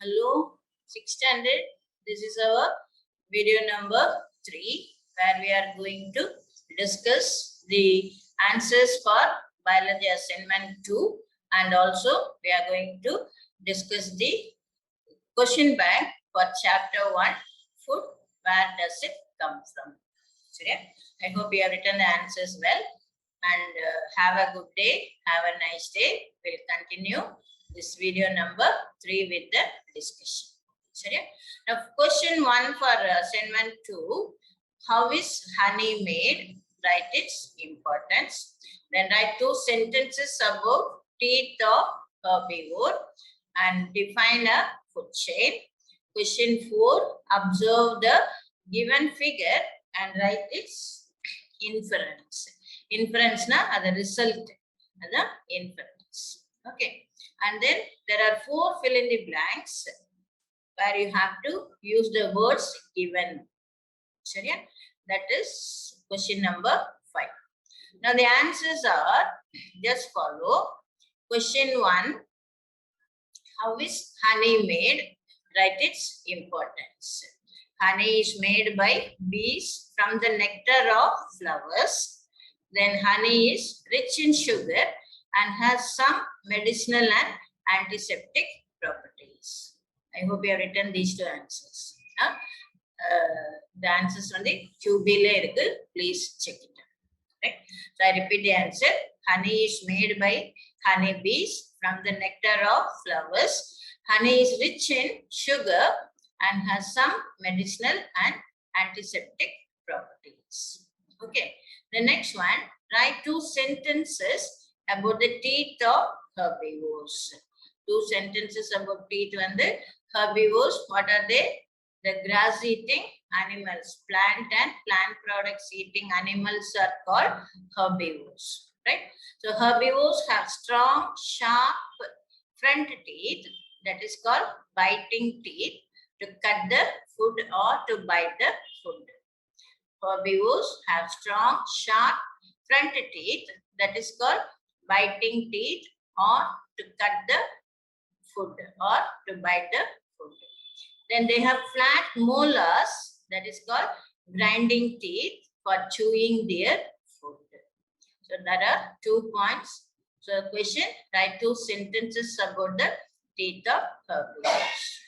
Hello, 6th standard. This is our video number 3 where we are going to discuss the answers for biology assignment 2 and also we are going to discuss the question bank for chapter 1 food. Where does it come from? So, yeah, I hope you have written the answers well and have a good day. Have a nice day. We'll continue this video number 3 with the discussion. Sorry. Now, question 1 for assignment 2. How is honey made? Write its importance. Then write 2 sentences about teeth of herbivore and define a food chain. Question 4. Observe the given figure and write its inference. Inference na the result, the inference. Okay. And then there are 4 fill in the blanks where you have to use the words given. Sorry? That is question number 5. Now the answers are just follow. Question 1. How is honey made? Write its importance. Honey is made by bees from the nectar of flowers. Then honey is rich in sugar and has some medicinal and antiseptic properties. I hope you have written these 2 answers. The answers on the QB, please check it out. Right? So I repeat the answer. Honey is made by honey bees from the nectar of flowers. Honey is rich in sugar and has some medicinal and antiseptic properties. Okay. The next one, write 2 sentences about the teeth of herbivores. 2 sentences about teeth and the herbivores. What are they? The grass-eating animals, plant and plant products-eating animals are called herbivores. Right? So herbivores have strong, sharp front teeth that is called biting teeth to cut the food or to bite the food. Herbivores have strong, sharp front teeth that is called biting teeth or to cut the food or to bite the food. Then they have flat molars that is called grinding teeth for chewing their food. So there are 2 points. So question, write 2 sentences about the teeth of herbivores.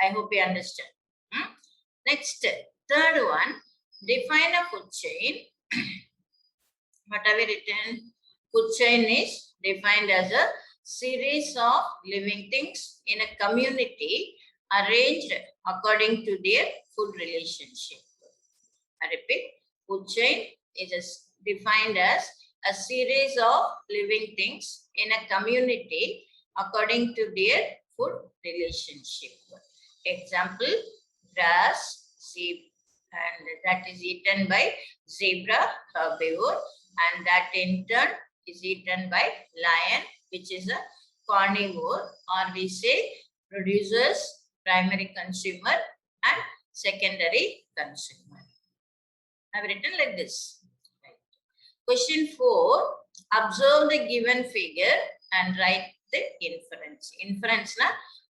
I hope you understand. Next, third one, define a food chain. What have we written? Food chain is defined as a series of living things in a community arranged according to their food relationship. I repeat, food chain is defined as a series of living things in a community according to their food relationship. Example, grass, sheep, and that is eaten by zebra herbivore, and that in turn is eaten by lion, which is a carnivore, or we say producers, primary consumer and secondary consumer. I have written like this. Right. Question 4. Observe the given figure and write the inference. Inference na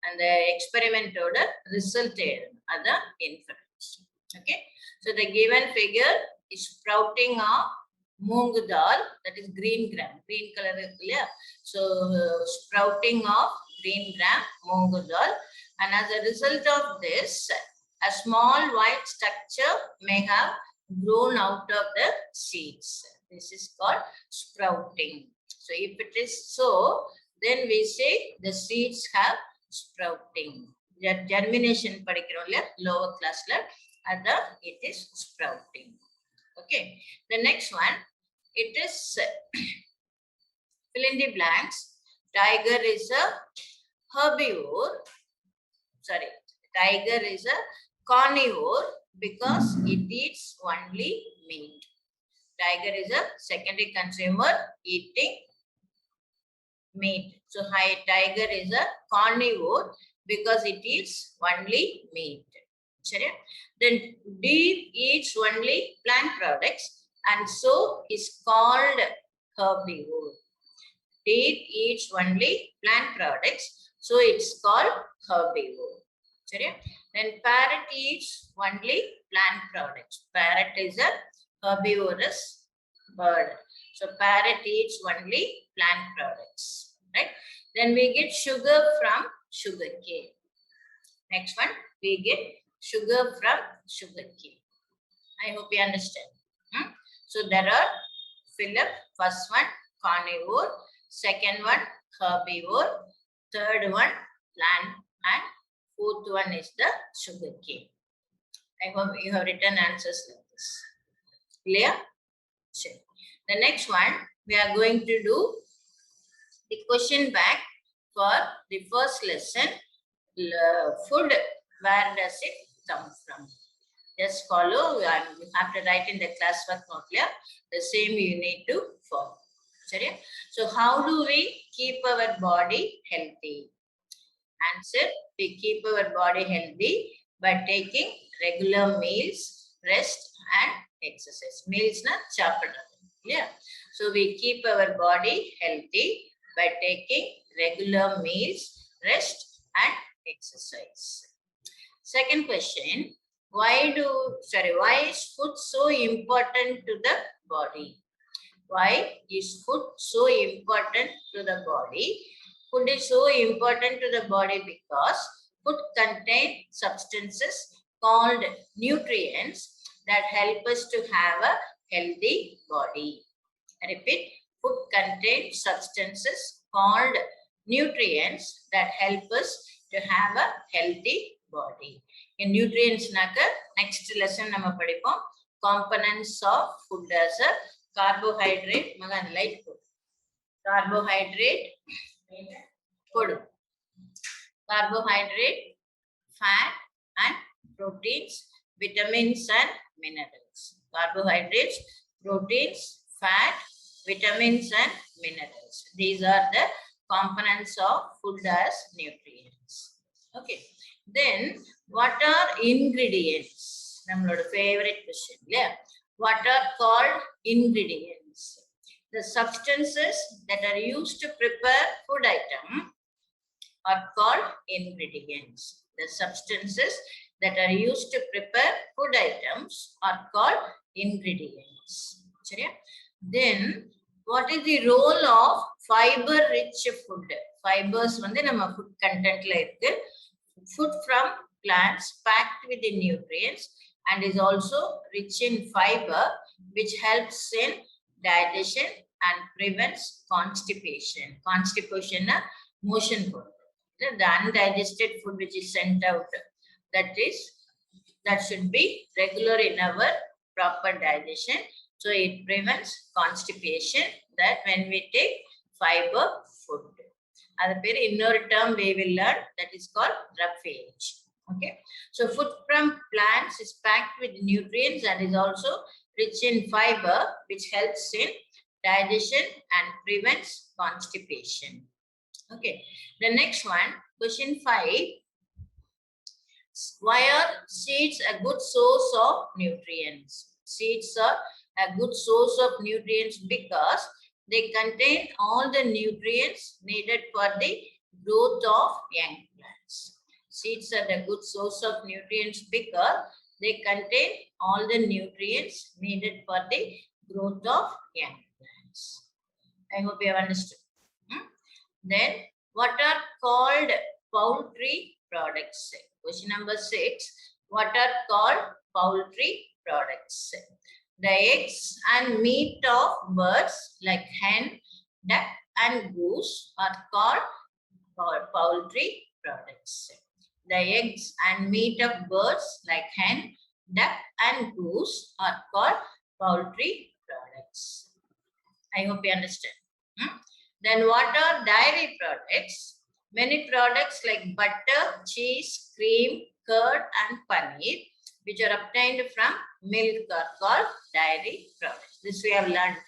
and the experiment order result other inference. Okay. So the given figure is sprouting of moong dal, that is green gram, green color. So sprouting of green gram moong dal, and as a result of this, a small white structure may have grown out of the seeds. This is called sprouting. So if it is so, then we say the seeds have sprouting. Germination padikkirom lower class it is sprouting. Okay. The next one, it is fill in the blanks. Tiger is a herbivore. Sorry, tiger is a carnivore because it eats only meat. Tiger is a secondary consumer eating meat. So tiger is a carnivore because it eats only meat. Then deer eats only plant products and so is called herbivore. Deer eats only plant products, so it's called herbivore. Then parrot eats only plant products. Parrot is a herbivorous bird. So parrot eats only plant products. Right? Then we get sugar from sugarcane. Next one, we get sugar from sugarcane. I hope you understand. So there are Philip, first one carnivore, second one herbivore, third one plant, and fourth one is the sugarcane. I hope you have written answers like this. Clear? Sure. The next one, we are going to do the question back for the first lesson. Food, where does it come from? Just follow, and you have to write in the classwork note here. The same you need to follow. So how do we keep our body healthy? Answer, we keep our body healthy by taking regular meals, rest and exercise. Meals na Chapter. Yeah. So we keep our body healthy by taking regular meals, rest and exercise. Second question, why is food so important to the body? Why is food so important to the body? Food is so important to the body because food contains substances called nutrients that help us to have a healthy body. I repeat, food contains substances called nutrients that help us to have a healthy body. In nutrients, next lesson nama padipom components of food as a carbohydrate, light food. Carbohydrate, food. Carbohydrate, fat and proteins, vitamins and minerals. Carbohydrates, proteins, fat, vitamins and minerals. These are the components of food as nutrients. Okay. Then, what are ingredients? Our favorite question. Yeah. What are called ingredients? The substances that are used to prepare food item are called ingredients. The substances that are used to prepare food items are called ingredients. Then, what is the role of fiber-rich food? Fibers வந்து நம்ம food contentல இருக்கு. Food from plants packed with the nutrients and is also rich in fiber, which helps in digestion and prevents constipation. Constipation, motion food. The undigested food which is sent out, that should be regular in our proper digestion. So it prevents constipation, that when we take fiber food. That's another term we will learn, that is called roughage. Okay. So food from plants is packed with nutrients and is also rich in fiber, which helps in digestion and prevents constipation. Okay. The next one, question 5. Why are seeds a good source of nutrients? Seeds are a good source of nutrients because they contain all the nutrients needed for the growth of young plants. Seeds are a good source of nutrients because they contain all the nutrients needed for the growth of young plants. I hope you have understood. Then, what are called poultry products? Question number 6. What are called poultry products? The eggs and meat of birds like hen, duck and goose are called poultry products. The eggs and meat of birds like hen, duck and goose are called poultry products. I hope you understand. Then what are dairy products? Many products like butter, cheese, cream, curd and paneer, which are obtained from milk, are called dairy products. This we have learnt.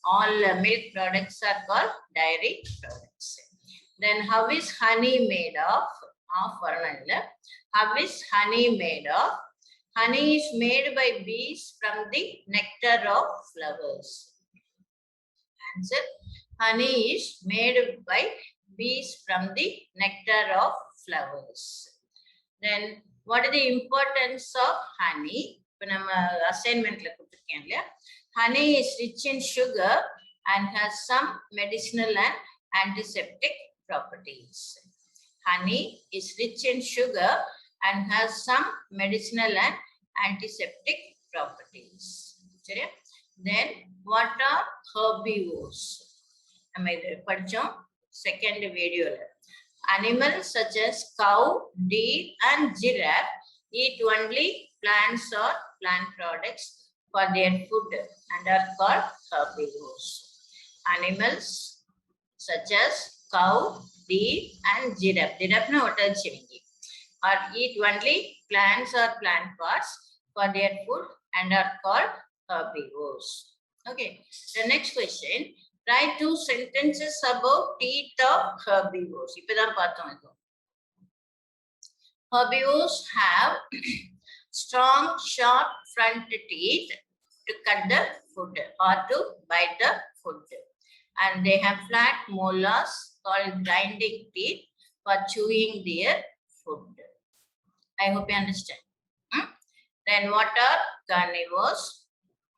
All milk products are called dairy products. Then how is honey made of? How is honey made of? Honey is made by bees from the nectar of flowers. Answer. Honey is made by bees from the nectar of flowers. Then what is the importance of honey? Assignment honey is rich in sugar and has some medicinal and antiseptic properties. Honey is rich in sugar and has some medicinal and antiseptic properties. Then what are herbivores? Second video. Animals such as cow, deer, and giraffe eat only plants or plant products for their food and are called herbivores. Animals such as cow, deer, and giraffe. Giraffe na hotel chivingi. Or eat only plants or plant parts for their food and are called herbivores. Okay. The next question. Write 2 sentences about teeth of herbivores. Herbivores have strong, sharp front teeth to cut the food or to bite the food. And they have flat molars called grinding teeth for chewing their food. I hope you understand. Then what are carnivores?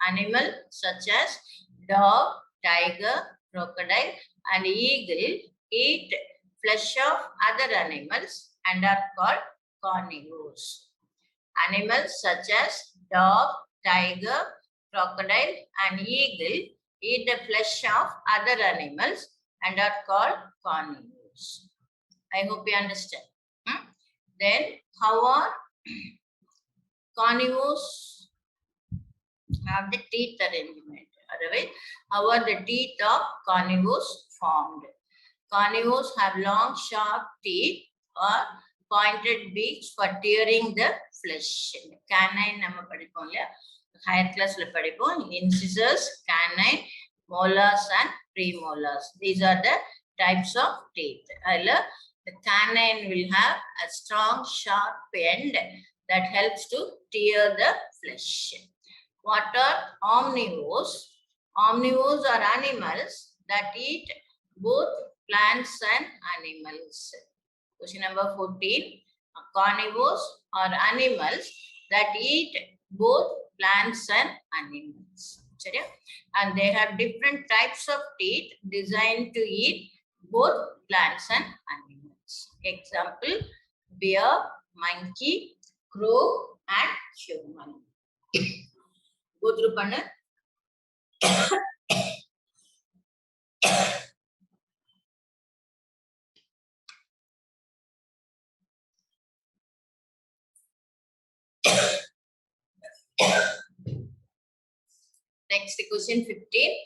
Animals such as dog, tiger, crocodile, and eagle eat flesh of other animals and are called carnivores. Animals such as dog, tiger, crocodile, and eagle eat the flesh of other animals and are called carnivores. I hope you understand. Then how are carnivores have the teeth arrangement? Otherwise, how are the teeth of carnivores formed? Carnivores have long, sharp teeth or pointed beaks for tearing the flesh. Canine nama padipom illaya, higher class la padipom. Incisors, canine, molars, and premolars. These are the types of teeth. The canine will have a strong, sharp end that helps to tear the flesh. What are omnivores? Omnivores are animals that eat both plants and animals. Question number 14. Carnivores are animals that eat both plants and animals. And they have different types of teeth designed to eat both plants and animals. Example, bear, monkey, crow, and human. Go through panna. Next question 15.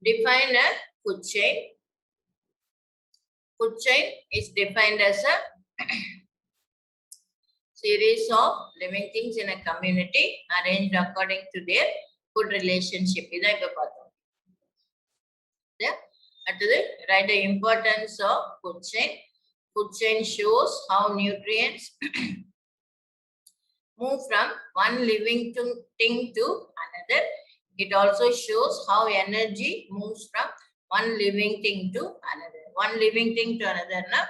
Define a food chain. Food chain is defined as a series of living things in a community arranged according to their food relationship. Yeah. Write the importance of food chain. Food chain shows how nutrients move from one living thing to another. It also shows how energy moves from one living thing to another. One living thing to another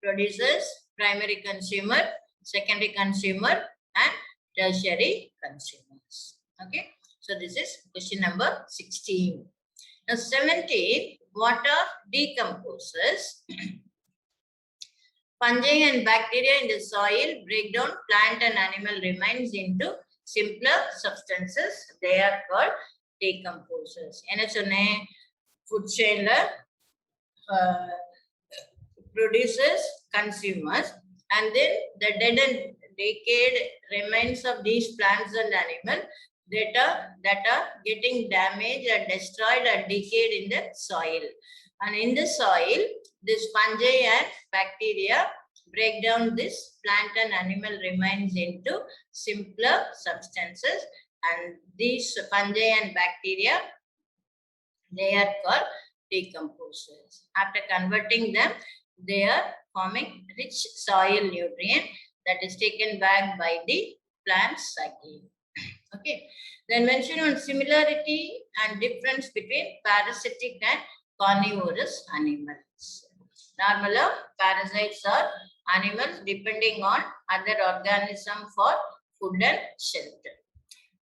produces primary consumer, secondary consumer, and tertiary consumers. Okay. So this is question number 16. Now 17. What are decomposers? Fungi and bacteria in the soil break down plant and animal remains into simpler substances. They are called decomposers. Food chain produces consumers, and then the dead and decayed remains of these plants and animals that are getting damaged or destroyed or decayed in the soil. And in the soil, this fungi and bacteria break down this plant and animal remains into simpler substances, and these fungi and bacteria, they are called decomposers. After converting them, they are forming rich soil nutrient that is taken back by the plants again. Okay. Then mention on similarity and difference between parasitic and carnivorous animals. Normally, parasites are animals depending on other organisms for food and shelter.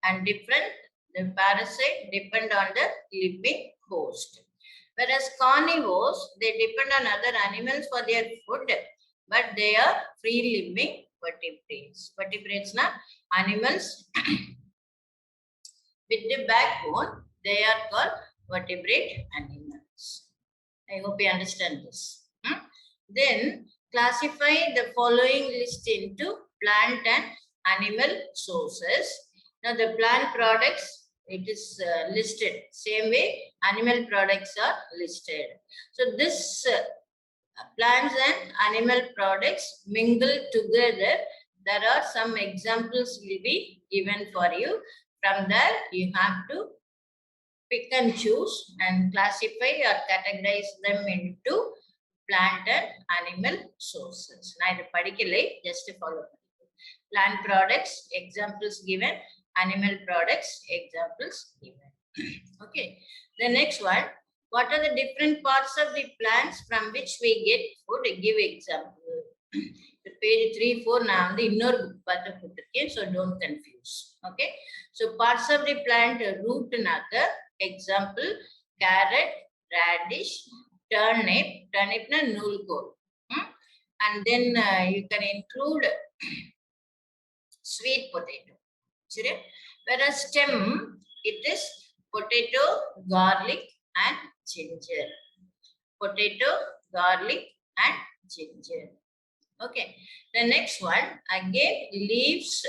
And different, the parasite depend on the living host. Whereas carnivores, they depend on other animals for their food, but they are free living vertebrates. Vertebrates na animals with the backbone, they are called vertebrate animals. I hope you understand this. Then classify the following list into plant and animal sources. Now the plant products, it is listed. Same way animal products are listed. So this plants and animal products mingle together. There are some examples will be given for you. From there, you have to pick and choose and classify or categorize them into plant and animal sources. Now, just follow. Plant products, examples given. Animal products, examples given. Okay. The next one. What are the different parts of the plants from which we get food? Give example. Page 3, 4 now the inner book, so don't confuse. Okay. So parts of the plant root naka, example carrot, radish, turnip na nulko. And then you can include sweet potato. Whereas stem, it is potato, garlic and ginger. Potato, garlic and ginger. Okay. The next one, again leaves,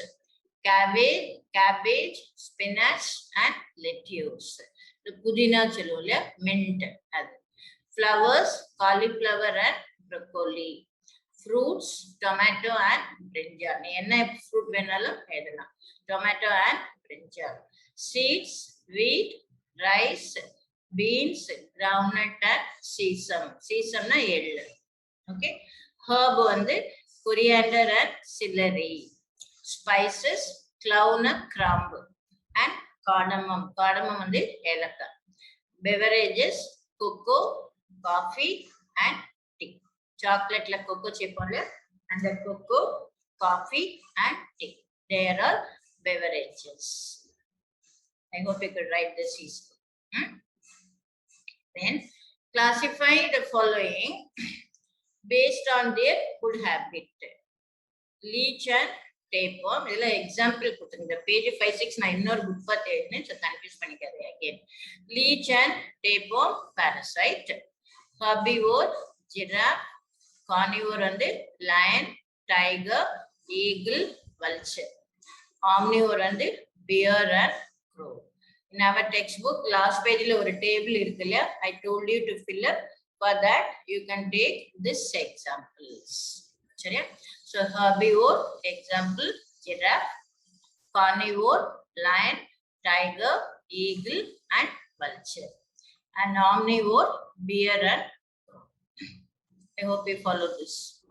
cabbage, spinach and lettuce. The pudina chalula, mint. Flowers, cauliflower and broccoli. Fruits, tomato and brinjal. Enna fruit venalum edana. Tomato and brinjal. Seeds, wheat, rice, beans, groundnut and sesame. Sesame na ell. Okay. Herb வந்து coriander and celery. Spices, clove and crumb. And cardamom. Cardamom வந்து ஏலக்காய். Beverages, cocoa, coffee and tea. Chocolate la cocoa chip and the cocoa, coffee and tea. They are all beverages. I hope you could write this easily. Then classify the following based on their food habit. Leech and tapeworm. This is example. The page 5, 6 na innor book pa thedne, so confuse panikade again. Leech and tapeworm parasite. Herbivore, giraffe, carnivore and lion, tiger, eagle, vulture. Omnivore and bear and crow. In our textbook, last page la or table irukilla. I told you to fill up. For that, you can take this examples. So, herbivore, example, giraffe, carnivore, lion, tiger, eagle, and vulture. And omnivore, bear, and crow. I hope you follow this.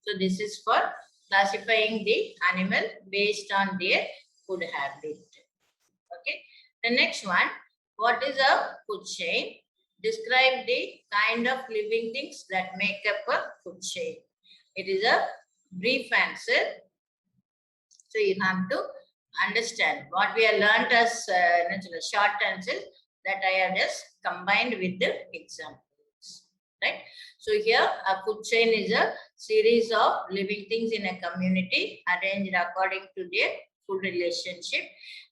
So, this is for classifying the animal based on their food habit. Okay. The next one, what is a food chain? Describe the kind of living things that make up a food chain. It is a brief answer. So you have to understand what we have learned as short answers that I have just combined with the examples. Right? So here a food chain is a series of living things in a community arranged according to their food relationship.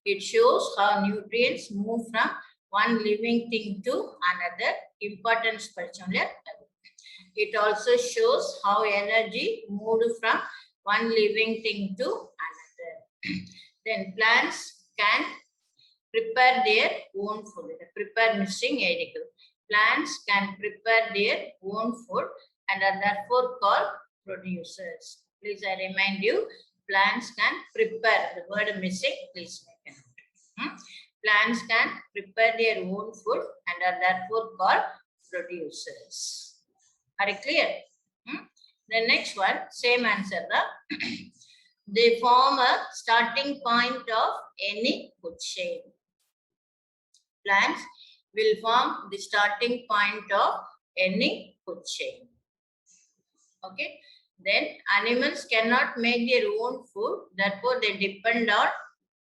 It shows how nutrients move from one living thing to another. Importance personally. It also shows how energy moved from one living thing to another. Then plants can prepare their own food. Prepare missing article. Plants can prepare their own food and are therefore called producers. Please, I remind you, plants can prepare. The word missing, please make a note. Plants can prepare their own food and are therefore called producers. Are you clear? The next one, same answer. they form a starting point of any food chain. Plants will form the starting point of any food chain. Okay. Then animals cannot make their own food, therefore they depend on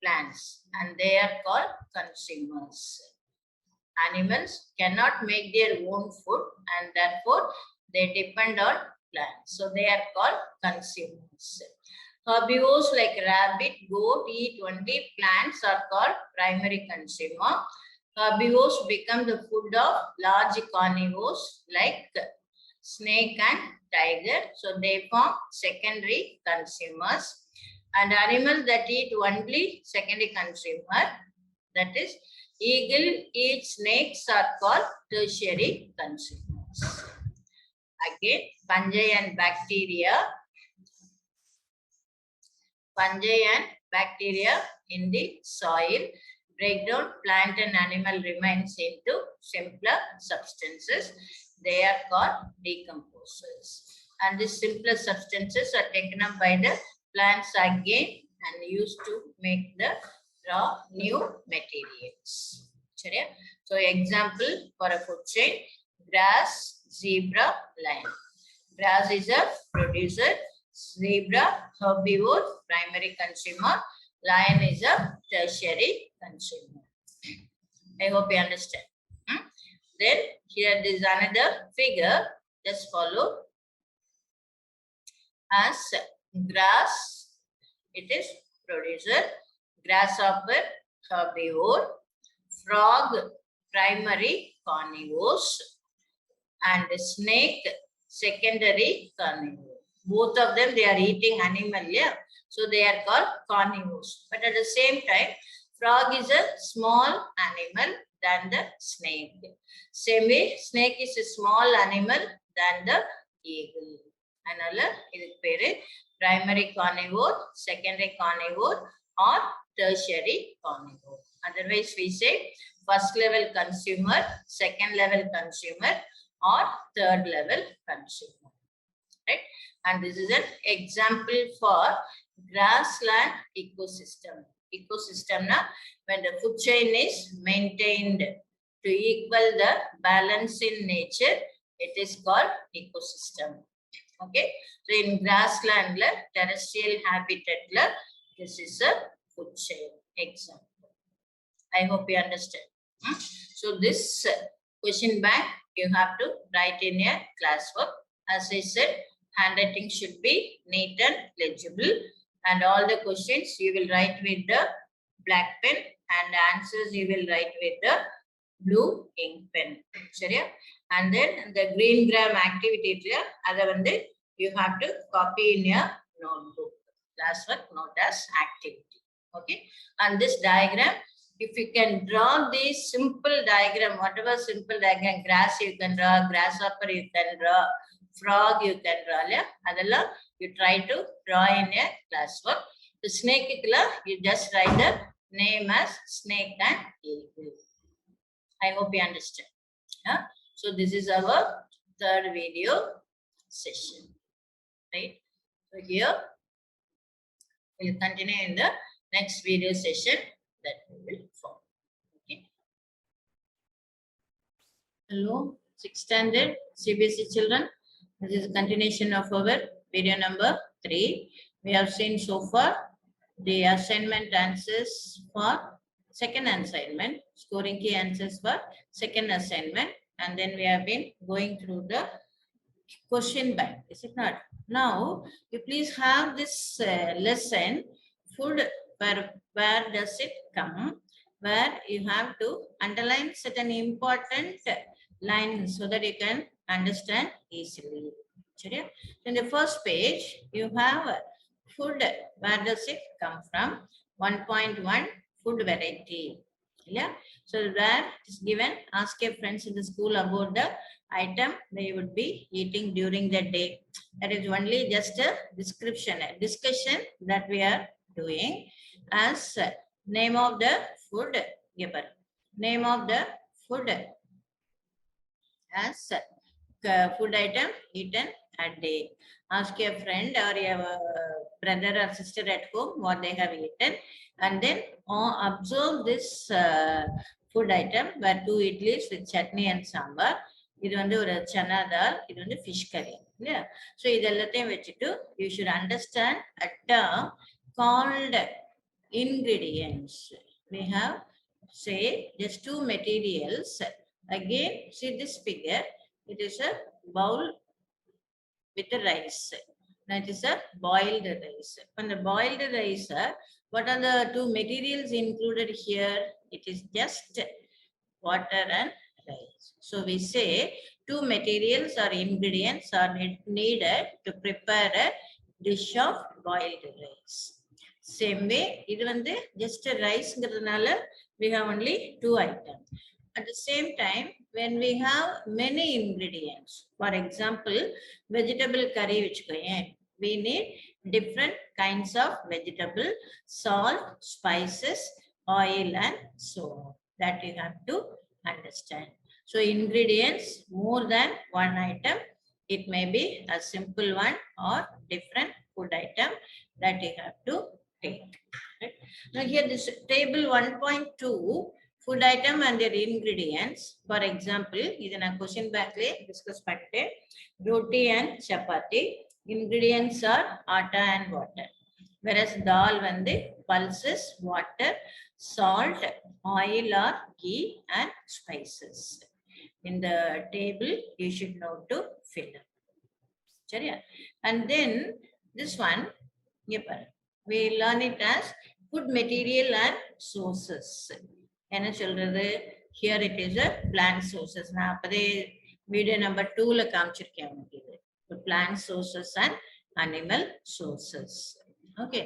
plants and they are called consumers. Animals cannot make their own food and therefore they depend on plants. So they are called consumers. Herbivores like rabbit, goat eat only plants are called primary consumer. Herbivores become the food of large carnivores like snake and tiger. So they form secondary consumers. And animals that eat only secondary consumer, that is eagle eats snakes, are called tertiary consumers. Again, fungi and bacteria. Fungi and bacteria in the soil break down plant and animal remains into simpler substances. They are called decomposers. And these simpler substances are taken up by the plants again and used to make the raw new materials. So example for a food chain: grass, zebra, lion. Grass is a producer, zebra herbivore, primary consumer, lion is a tertiary consumer. I hope you understand. Then here is another figure. Just follow. As grass, it is producer, grasshopper herbivore, frog primary carnivores, and snake secondary carnivore. Both of them, they are eating animal, yeah. So they are called carnivores. But at the same time, frog is a small animal than the snake. Same way, snake is a small animal than the eagle. Another is primary carnivore, secondary carnivore, or tertiary carnivore. Otherwise, we say first level consumer, second level consumer, or third level consumer. Right? And this is an example for grassland ecosystem. Ecosystem na, when the food chain is maintained to equal the balance in nature, it is called ecosystem. Okay, so in grassland, terrestrial habitat, this is a food chain example. I hope you understand. So this question bank you have to write in your classwork. As I said, handwriting should be neat and legible, and all the questions you will write with the black pen and answers you will write with the blue ink pen. And then the green gram activity, you have to copy in your notebook. Classwork note as activity. Okay, and this diagram, if you can draw this simple diagram, whatever simple diagram, grass you can draw, grasshopper you can draw, frog you can draw, yeah? You try to draw in your classwork. The snake, you just write the name as snake and eagle. I hope you understand. Yeah? So this is our third video session. Right? So here we'll continue in the next video session that we will form. Okay. Hello, 6th standard Cbse children. This is a continuation of our video number 3. We have seen so far the assignment answers for second assignment, scoring key answers for second assignment, and then we have been going through the question bank. Is it not? Now, you please have this lesson, food, where does it come? Where you have to underline certain important lines so that you can understand easily. In the first page, you have food. Where does it come from? 1.1 food variety. Yeah. So there is given, ask your friends in the school about the item they would be eating during the day. That is only just a description, a discussion that we are doing. As name of the food given. Name of the food as food item eaten a day. Ask your friend or your brother or sister at home, what they have eaten, and then observe this food item were 2 idlis with chutney and sambar. இது வந்து ஒரு chana dal, இது வந்து fish curry. Yeah. So இதெல்லாத்தையும் வச்சுட்டு you should understand a term called ingredients. We have say just 2 materials. Again, see this figure. It is a bowl with the rice. That is a boiled rice. On the boiled rice, what are the 2 materials included here? It is just water and rice. So we say 2 materials or ingredients are needed to prepare a dish of boiled rice. Same way, இது வந்து just a rice ங்கிறதுனால we have only 2 items. At the same time, when we have many ingredients, for example, vegetable curry, we need different kinds of vegetable, salt, spices, oil, and so on. That you have to understand. So ingredients, more than one item. It may be a simple one or different food item that you have to take. Right? Now here this table 1.2, food item and their ingredients. For example, this is a question bank discuss roti and chapati. Ingredients are atta and water. Whereas dal vande pulses, water, salt, oil or ghee and spices. In the table, you should know to fill up. And then this one, we learn it as food material and sources. Here it is a plant sources. Now, video number 2 la kaamichirken. The plant sources and animal sources. Okay,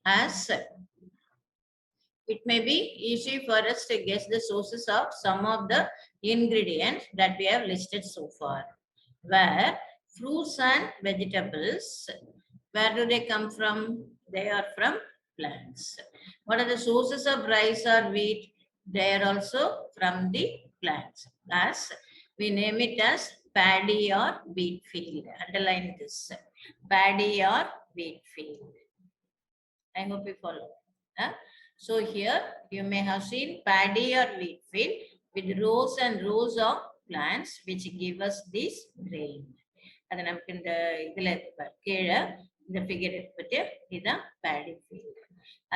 as it may be easy for us to guess the sources of some of the ingredients that we have listed so far. Where fruits and vegetables, where do they come from? They are from plants. What are the sources of rice or wheat? They are also from the plants. As we name it as paddy or wheat field. Underline this. Paddy or wheat field. I hope you follow. So here you may have seen paddy or wheat field with rows and rows of plants which give us this grain. அது நமக்கு இந்த இதுல கீழே இந்த figure பத்தி இதுதான் paddy field.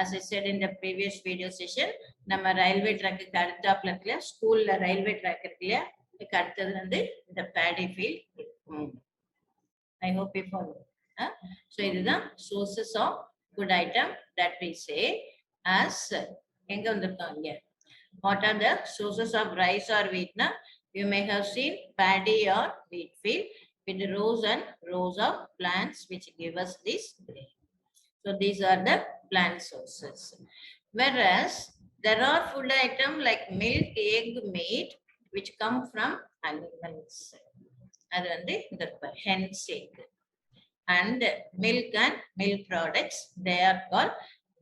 As I said in the previous video session, நம்ம railway track அடுத்தாப்புல இருக்குல்ல, ஸ்கூல்ல ரயில்வே ட்ராக் இருக்குல்ல, இதுக்கு அடுத்தது வந்து இந்த paddy field இருக்கும். I hope you follow. So இதுதான் sources of food item that we say as எங்க வந்திருக்கோம் இங்க. What are the sources of rice or wheat? Na? You may have seen paddy or wheat field with rows and rows of plants which give us this grain. So these are the plant sources. Whereas there are food items like milk, egg, meat which come from animals. அது வந்து இந்த hen's egg. And milk and milk products, they are called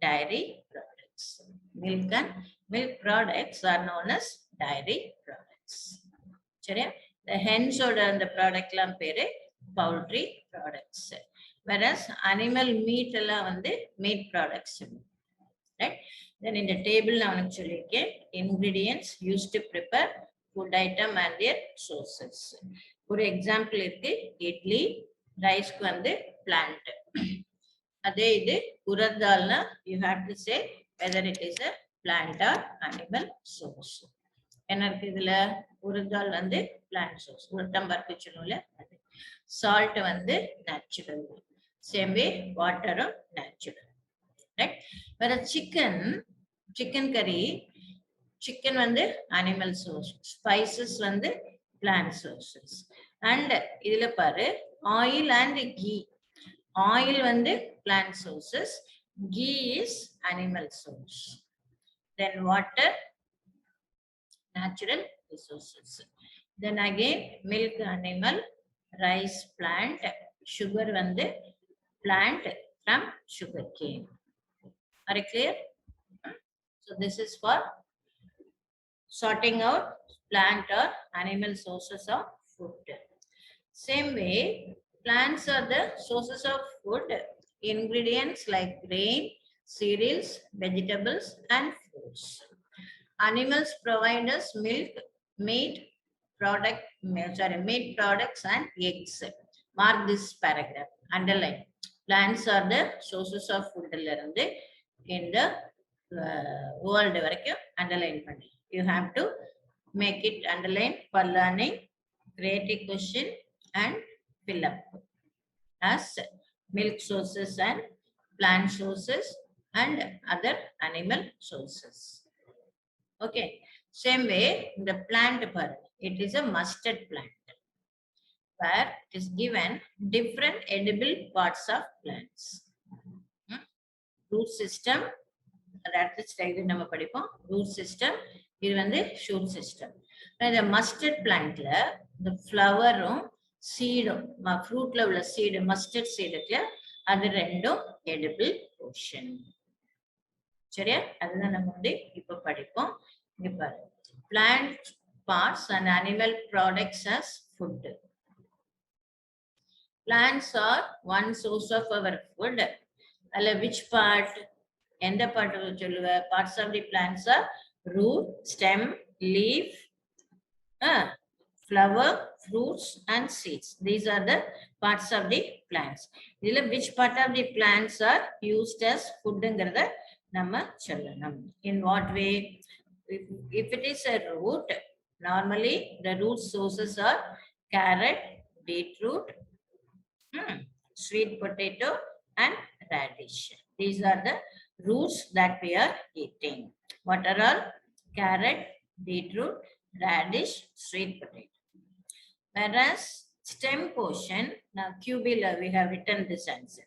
dairy products. Milk and milk products are known as dairy products. The hens or the product poultry products. Whereas animal meat meat products. Right? Then in the table now ingredients used to prepare food item and their sources. For example, idli, rice plant. அதே இது உரதால்னா you have to say whether it is a plant or animal source. என்ன இருக்கு இதுல உரதால் plant source. உளுத்தம் பருப்பு சொல்லுவோம்ல அது. Salt natural. Same way water natural. Right? Whereas chicken curry, chicken animal source. Spices plant sources. And இதுல பாரு oil and ghee. Oil plant sources, ghee is animal source. Then water, natural resources. Then again milk animal, rice plant, sugar plant from sugarcane. Are you clear? So this is for sorting out plant or animal sources of food. Same way, plants are the sources of food Ingredients like grain, cereals, vegetables, and fruits. Animals provide us milk, meat, meat products and eggs. Mark this paragraph. Underline. Plants are the sources of food in the world. Underline. You have to make it underline for learning, create a question and fill up as milk sources and plant sources and other animal sources. Okay, same way the plant part, it is a mustard plant where it is given different edible parts of plants. Root system, that is நம்ம படிப்போம். Root system, இது வந்து shoot system. இந்த mustard plantல the flower-ம் seed-ம் fruit-ல உள்ள seed, mustard seed-க்கு அது ரெண்டும் edible portion. சரியா? அதுதான் நம்ம வந்து இப்ப படிப்போம். இங்க பாரு. Plant parts and animal products as food. Plants are one source of our food. Which part? எந்த part சொல்லுவ? Parts of the plants are root, stem, leaf, flower, fruits and seeds. These are the parts of the plants. Which part of the plants are used as food? In what way? If it is a root, normally the root sources are carrot, beetroot, sweet potato and radish. These are the roots that we are eating. What are all? Carrot, beetroot, radish, sweet potato. Whereas stem portion, now QB we have written this answer.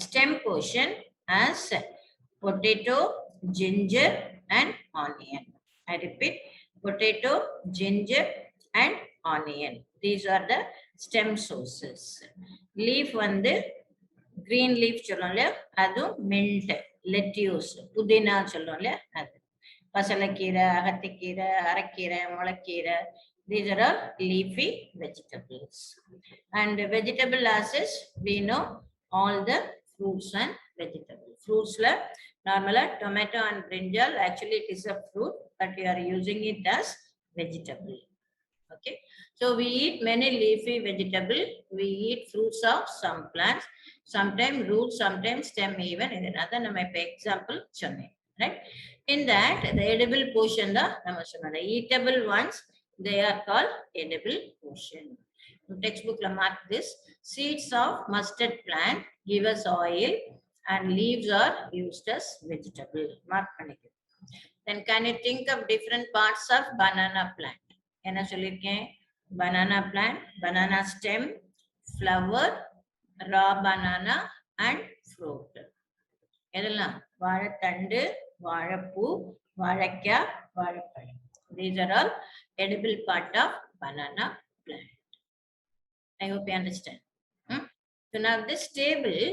Stem portion as potato, ginger and onion. I repeat, potato, ginger and onion. These are the stem sources. Leaf வந்து green leaf சொல்லும்ல, அது mint, lettuce, புதினா சொல்லும்ல, அது பசலைக்கீரை, அகத்திக்கீரை, அரைக்கீரை, முளைக்கீரை. These are all leafy vegetables. And vegetable asses, we know all the fruits and vegetables. Fruits la normally tomato and brinjal, actually it is a fruit, but we are using it as vegetable. Okay, so we eat many leafy vegetable. We eat fruits of some plants, sometimes roots, sometimes stem even. In another example, right? In that, the edible portion, the eatable ones, they are called edible portion. Textbook la mark this. Seeds of mustard plant give us oil and leaves are used as vegetable. Mark panikku. Then can you think of different parts of banana plant? என்ன சொல்லிருக்கேன்? Banana plant, banana stem, flower, raw banana and fruit. எதெல்லாம்? வாழைத்தண்டு, வாழைப்பூ, வாழைக்காய், வாழைப்பழம். These are all edible part of banana plant. I hope you understand. So now this table,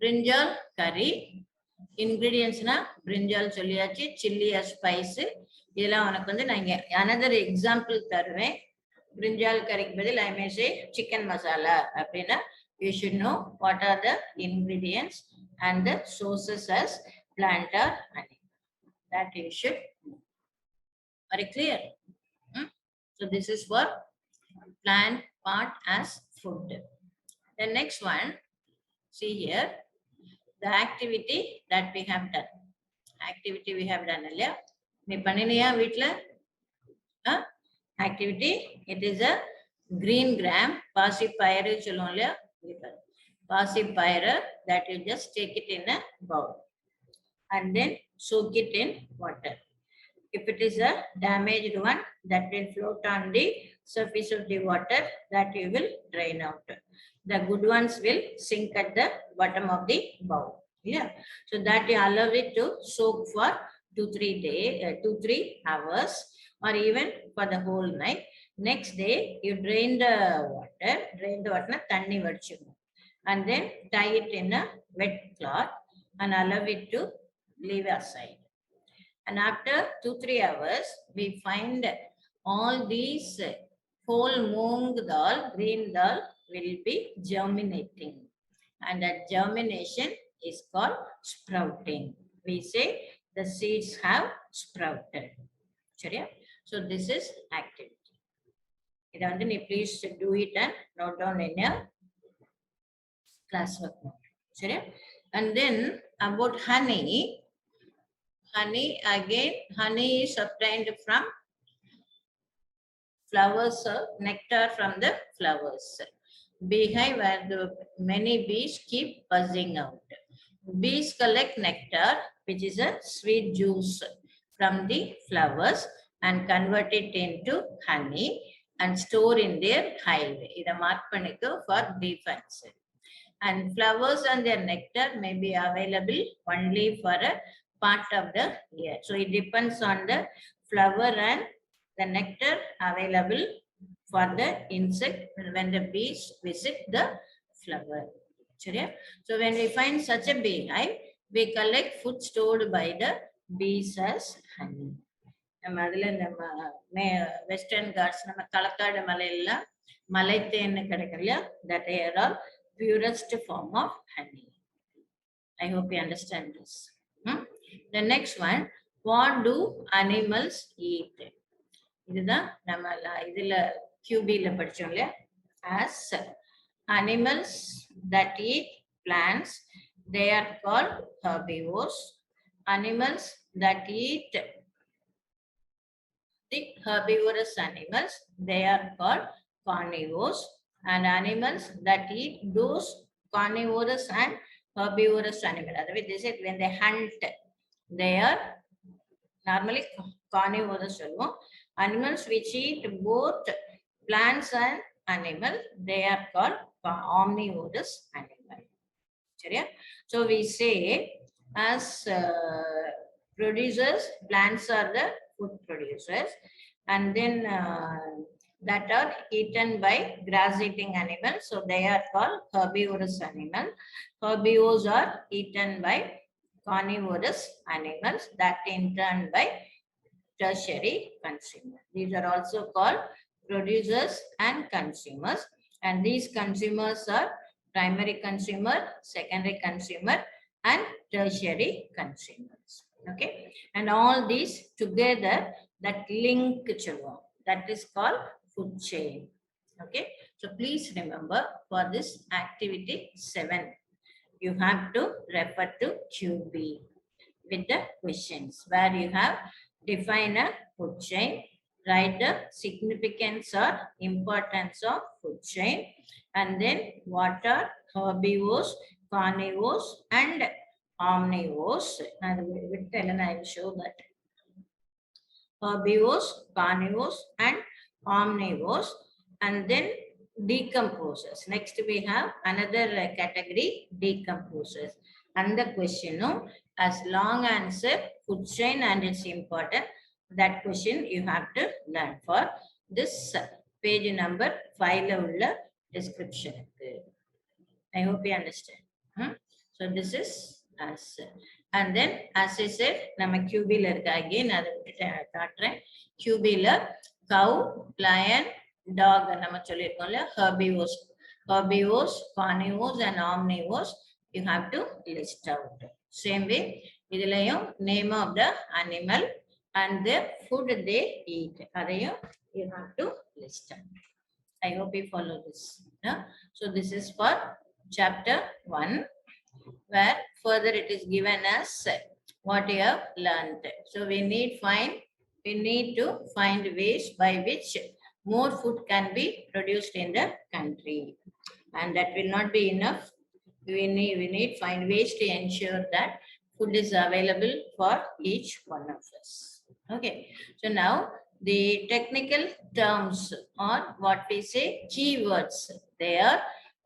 brinjal curry, ingredients na brinjal சொல்லியாச்சு, chilli as spice. இதெல்லாம் உனக்கு வந்து நான் இங்க another example தருவேன். brinjal curryக்கு பதில் I may say chicken masala அப்படின்னா you should know what are the ingredients and the sources as plant or animal. That you should know. Very clear? So this is for plant part as food. The next one, see here, the activity that we have done. Activity we have done earlier. நீ பண்ணினியா வீட்ல? Activity, it is a green gram, பாசிப்பயிறு சொல்லுவோம் இல்லையா? பாசிப்பயிறு, that you just take it in a bowl and then soak it in water. If it is a damaged one, that will float on the surface of the water, that you will drain out. The good ones will sink at the bottom of the bowl. Yeah. So that you allow it to soak for 2-3 hours or even for the whole night. Next day, you drain the water, தண்ணி வடிச்சுக்கணும். And then tie it in a wet cloth and allow it to leave aside. And after 2-3 hours, we find all these whole moong dal, green dal will be germinating. And that germination is called sprouting. We say the seeds have sprouted. So this is activity. Please do it and note down in your classwork. And then about honey. Honey, again, honey is obtained from flowers, nectar from the flowers. Beehive where the many bees keep buzzing out. Bees collect nectar, which is a sweet juice from the flowers, and convert it into honey and store in their hive. This is mark for defense. And flowers and their nectar may be available only for a part of the year. So it depends on the flower and the nectar available for the insect when the bees visit the flower. So when we find such a beehive, we collect food stored by the bees as honey. Western Ghats, Kalakad Malayla, Malaythen Kadakalia, that are all purest form of honey. I hope you understand this. The next one, what do animals eat? This is QB as animals that eat plants, they are called herbivores. Animals that eat the herbivorous animals, they are called carnivores. And animals that eat those carnivorous and herbivorous animals. Otherwise, they said when they hunt, they are normally carnivorous. Animals which eat both plants and animals, they are called omnivorous animals. So we say as producers, plants are the food producers, and then that are eaten by grass-eating animals. So they are called herbivorous animals. Herbivores are eaten by carnivorous animals, that in turn by tertiary consumers. These are also called producers and consumers. And these consumers are primary consumer, secondary consumer, and tertiary consumers. Okay, and all these together that link that is called food chain. Okay, so please remember for this activity 7, you have to refer to QB with the questions where you have define a food chain, write the significance or importance of food chain, and then what are herbivores, carnivores, and omnivores. I will show that. Herbivores, carnivores, and omnivores, and then decomposers. Next, we have another category, decomposers. And the question, as long answer, food chain and its important. That question you have to learn for this page number 5 description. I hope you understand. So this is answer. And then as I said, nama QB again QB cow, lion, dog, herbivores, carnivores, and omnivores. You have to list out. Same way, name of the animal and the food they eat. You have to list out. I hope you follow this. So this is for chapter 1, where further it is given as what you have learned. So we need to find ways by which more food can be produced in the country, and that will not be enough. We need find ways to ensure that food is available for each one of us. Okay, so now the technical terms or what we say keywords. They are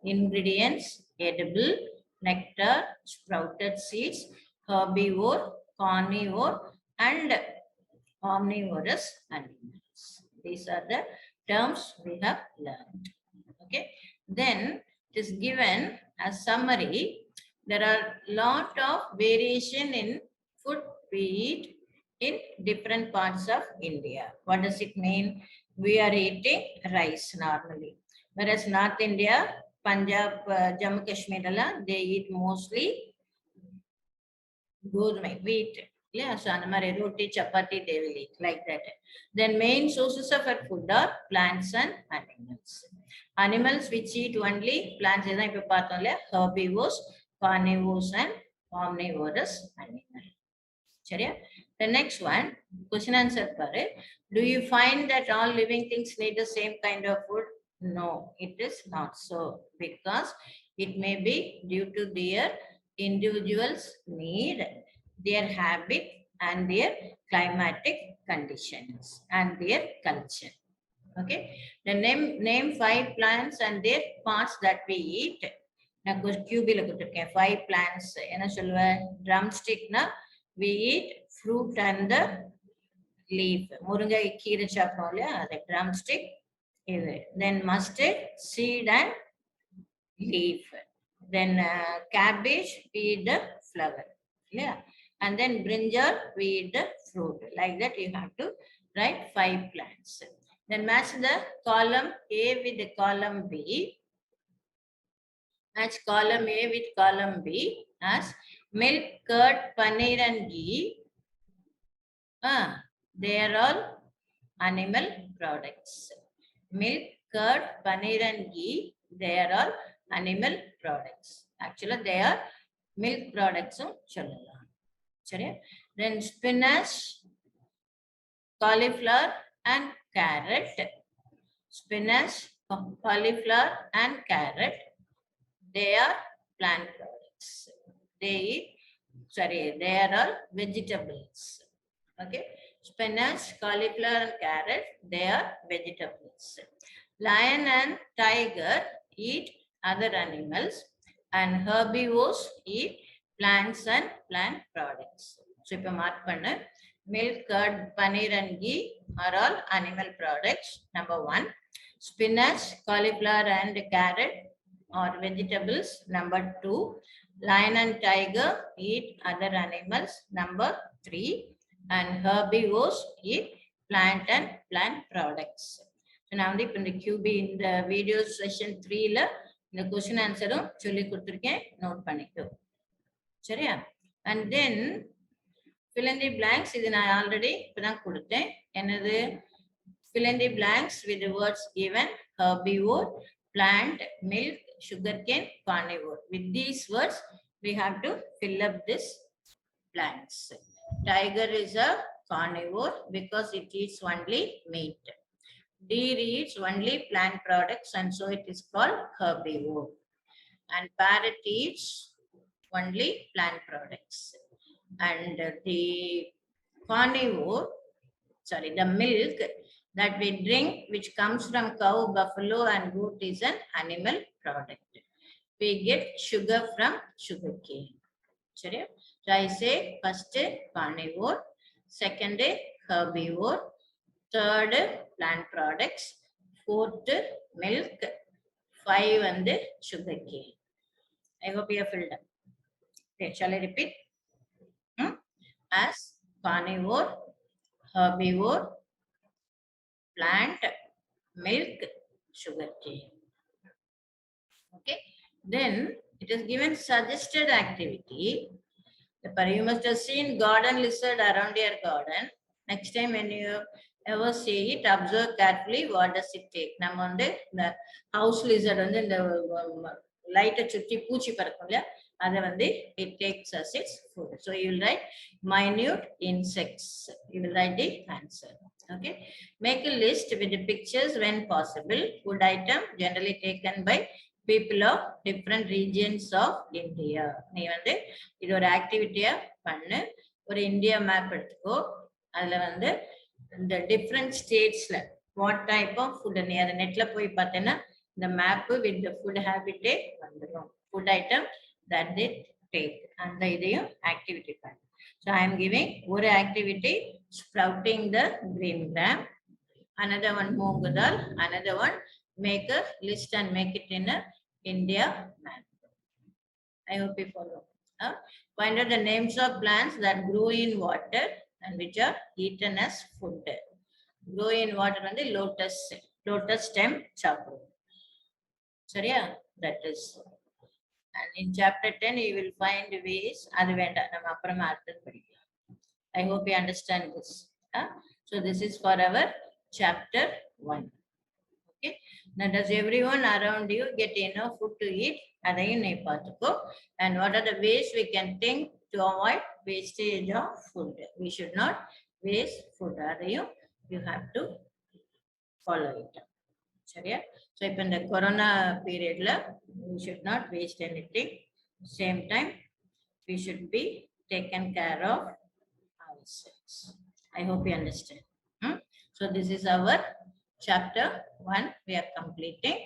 ingredients, edible, nectar, sprouted seeds, herbivore, carnivore, and omnivorous animals. These are the terms we have learned. Okay, then it is given as summary. There are lot of variation in food we eat in different parts of India. What does it mean? we are eating rice normally. Whereas North India, Punjab, Jammu Kashmir, they eat mostly wheat. Yeah, so anamare roti, chapati, they will eat like that. Then main sources of our food are plants and animals. Animals which eat only plants, herbivores, carnivores, and omnivorous animals. The next one, question answer. Do you find that all living things need the same kind of food? No, it is not so, because it may be due to their individuals' need, their habit, and their climatic conditions and their culture. Okay. The name 5 plants and their parts that we eat. நான் QB ல கொடுத்திருக்கேன் 5 plants. என்ன சொல்லுவேன்? Drumstick na we eat fruit and the leaf. முருங்கை கீரை சாப்பிடுறோம் இல்லையா? அது drumstick. Then mustard, seed and leaf. Then cabbage, we eat the flower. Yeah. And then brinjal, we eat the fruit. Like that, you have to write 5 plants. Then match the column A with the column B. Match column A with column B as milk, curd, paneer and ghee. They are all animal products. Milk, curd, paneer and ghee, they are all animal products. Actually, they are milk products. Then spinach, cauliflower and carrot. Spinach, cauliflower and carrot, they are plant products. They are all vegetables. Okay. Spinach, cauliflower and carrot, they are vegetables. Lion and tiger eat other animals, and herbivores eat plants and plant products. So, if you mark panna, milk, curd, paneer and ghee are all animal products. Number 1. Spinach, cauliflower and carrot are vegetables. Number 2. Lion and tiger eat other animals. Number 3. And herbivores eat plant and plant products. So now in the QB in the video session 3 la the question answer சொல்லி கொடுத்திருக்கேன், note பண்ணிக்கோ. சரியா? And then fill in the blanks. இது நான் already இப்பதான் கொடுத்தேன். என்னது? Fill in the blanks with the words given: herbivore, plant, milk, sugarcane, carnivore. With these words we have to fill up this blanks. Tiger is a carnivore because it eats only meat. Deer eats only plant products, and so it is called herbivore. And parrot eats only plant products. And the carnivore, the milk that we drink, which comes from cow, buffalo, and goat, is an animal product. We get sugar from sugarcane. So I say first carnivore, second herbivore, third plant products, fourth milk, 5 and sugarcane. I hope you have filled up. Okay, shall I repeat? As carnivore, herbivore, plant, milk, sugarcane. Okay, then it is given suggested activity. You must have seen garden lizard around your garden. Next time when you ever see it, observe carefully what does it take. நம்ம வந்து இந்த house lizard வந்து இந்த light சுத்தி பூச்சி பறக்கும்ல, அதை வந்து it takes as its food. So you will write minute insects. You will write the answer. Okay. Make a list with the pictures when possible. Food item generally taken by people of different regions of India. நீ வந்து இது ஒரு ஆக்டிவிட்டியா பண்ணு. ஒரு India map எடுத்துக்கோ. அதுல வந்து இந்த டிஃப்ரெண்ட் ஸ்டேட்ஸ்ல வாட் டைப் ஆஃப் ஃபுட், நீ அதை நெட்ல போய் பார்த்தேன்னா இந்த மேப் வித் த ஃபுட் ஹேபிட்டே வந்துடும். Food item that they take, அந்த இதையும் ஆக்டிவிட்டி பண்ணு. ஸோ ஐ எம் கிவிங் ஒரு activity sprouting the green gram, another one moong dal, another one make a list and make it in a India map. I hope you follow. Find out the names of plants that grow in water and which are eaten as food. grow in water வந்து lotus stem chapter. சரியா? That is. And in chapter 10 you will find ways. அது வேண்டாம், நம்ம அப்புறமா அடுத்து படிக்கலாம். I hope you understand this. So this is for our chapter 1. Okay. Now does everyone around you get enough food to eat? அதையும் நீ பார்த்துக்கோ. And what are the ways we can think to avoid wastage of food? We should not waste food. அதையும் you have to follow it. சரியா? So இப்போ இந்த corona பீரியட்ல we should not waste anything. Same time we should be taken care of ourselves. I hope you understand. So this is our chapter 1 we are completing.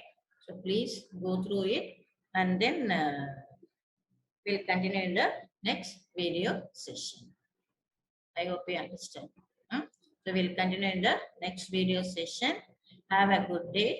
So please go through it and then we'll continue in the next video session. I hope you understand. So we'll continue in the next video session. Have a good day.